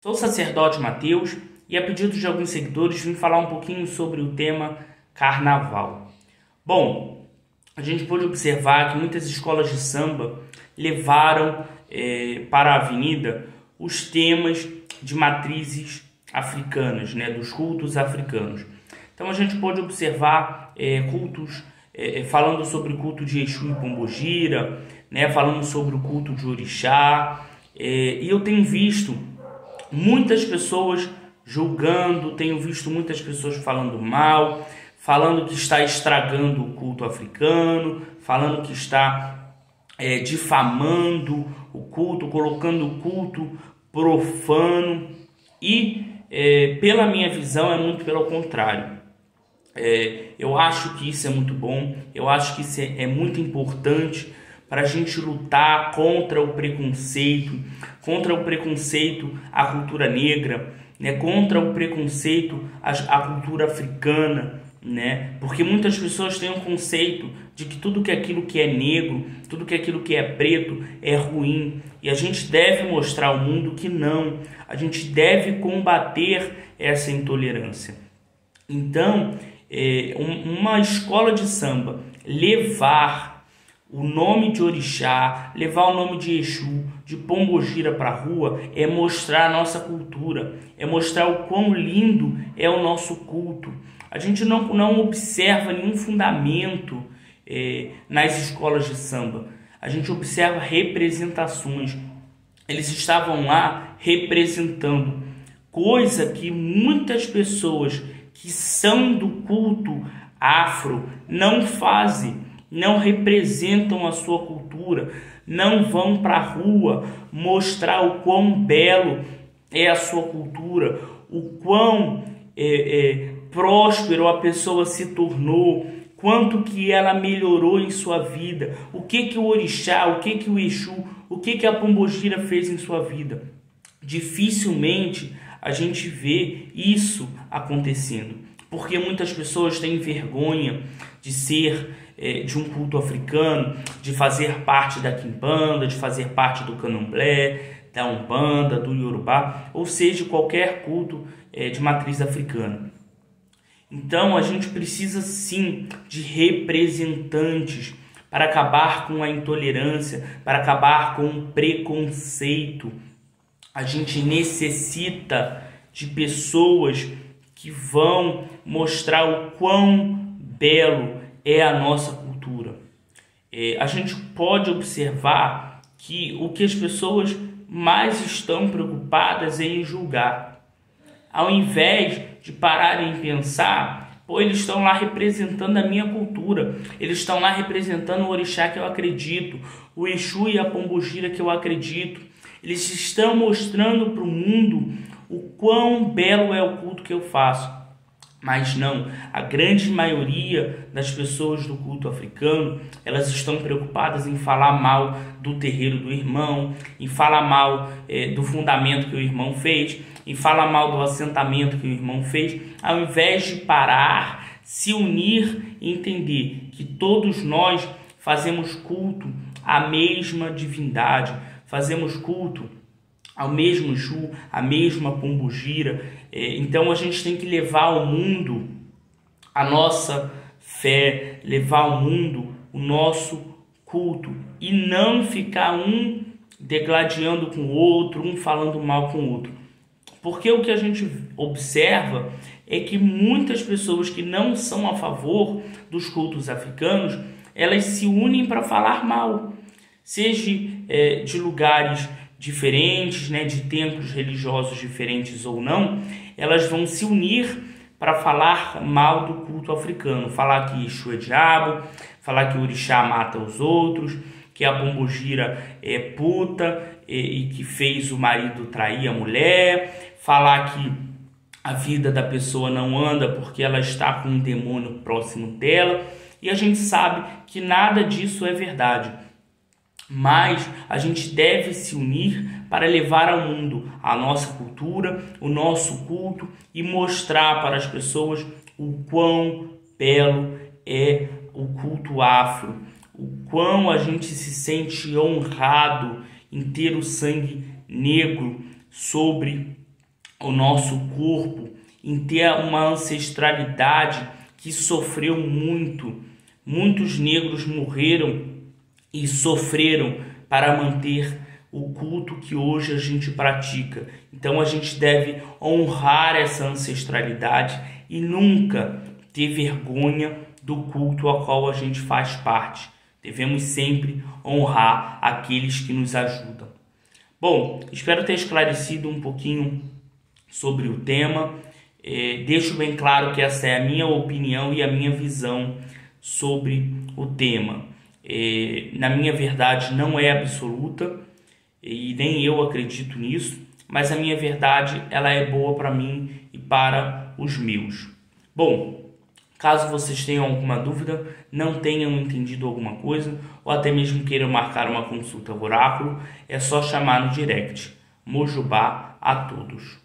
Sou o sacerdote Mateus e, a pedido de alguns seguidores, vim falar um pouquinho sobre o tema carnaval. Bom, a gente pôde observar que muitas escolas de samba levaram para a avenida os temas de matrizes africanas, dos cultos africanos. Então a gente pode observar cultos falando sobre o culto de Exu e Pombogira, falando sobre o culto de Orixá, e eu tenho visto muitas pessoas julgando, tenho visto muitas pessoas falando mal, falando que está estragando o culto africano, falando que está difamando o culto, colocando o culto profano, e pela minha visão é muito pelo contrário. Eu acho que isso é muito bom, eu acho que isso é muito importante para a gente lutar contra o preconceito à cultura negra, contra o preconceito à cultura africana, porque muitas pessoas têm um conceito de que tudo que aquilo que é negro, tudo que aquilo que é preto é ruim, e a gente deve mostrar ao mundo que não, a gente deve combater essa intolerância. Então, uma escola de samba levar o nome de Orixá, levar o nome de Exu, de Pombogira para a rua, é mostrar a nossa cultura, é mostrar o quão lindo é o nosso culto. A gente não observa nenhum fundamento nas escolas de samba, a gente observa representações. Eles estavam lá representando, coisa que muitas pessoas que são do culto afro não fazem, não representam a sua cultura, não vão para a rua mostrar o quão belo é a sua cultura, o quão próspero a pessoa se tornou, quanto que ela melhorou em sua vida, o que o Orixá, o que o Exu, o que a Pombogira fez em sua vida. Dificilmente a gente vê isso acontecendo, porque muitas pessoas têm vergonha de ser de um culto africano, de fazer parte da quimbanda, de fazer parte do candomblé, da umbanda, do iorubá, ou seja, qualquer culto de matriz africana. Então a gente precisa sim de representantes para acabar com a intolerância, para acabar com o preconceito. A gente necessita de pessoas que vão mostrar o quão belo é a nossa cultura. A gente pode observar que o que as pessoas mais estão preocupadas é em julgar. Ao invés de pararem e pensar, eles estão lá representando a minha cultura, eles estão lá representando o Orixá que eu acredito, o Exu e a Pombogira que eu acredito. Eles estão mostrando para o mundo o quão belo é o culto que eu faço. Mas não, a grande maioria das pessoas do culto africano, elas estão preocupadas em falar mal do terreiro do irmão, em falar mal do fundamento que o irmão fez, em falar mal do assentamento que o irmão fez, ao invés de parar, se unir e entender que todos nós fazemos culto à mesma divindade, fazemos culto ao mesmo Exu, à mesma Pombogira. Então a gente tem que levar ao mundo a nossa fé, levar ao mundo o nosso culto e não ficar um degladiando com o outro, um falando mal com o outro. Porque o que a gente observa é que muitas pessoas que não são a favor dos cultos africanos, elas se unem para falar mal, seja de lugares diferentes, de templos religiosos diferentes ou não, elas vão se unir para falar mal do culto africano, falar que Exu é diabo, falar que o Orixá mata os outros, que a Pombogira é puta e que fez o marido trair a mulher, falar que a vida da pessoa não anda porque ela está com um demônio próximo dela, e a gente sabe que nada disso é verdade. Mas a gente deve se unir para levar ao mundo a nossa cultura, o nosso culto, e mostrar para as pessoas o quão belo é o culto afro, o quão a gente se sente honrado em ter o sangue negro sobre o nosso corpo, em ter uma ancestralidade que sofreu muito. Muitos negros morreram e sofreram para manter o culto que hoje a gente pratica. Então a gente deve honrar essa ancestralidade e nunca ter vergonha do culto ao qual a gente faz parte. Devemos sempre honrar aqueles que nos ajudam. Bom, espero ter esclarecido um pouquinho sobre o tema. Deixo bem claro que essa é a minha opinião e a minha visão sobre o tema. Na minha verdade não é absoluta e nem eu acredito nisso, mas a minha verdade ela é boa para mim e para os meus. Bom, caso vocês tenham alguma dúvida, não tenham entendido alguma coisa ou até mesmo queiram marcar uma consulta oráculo, é só chamar no direct. Mojubá a todos.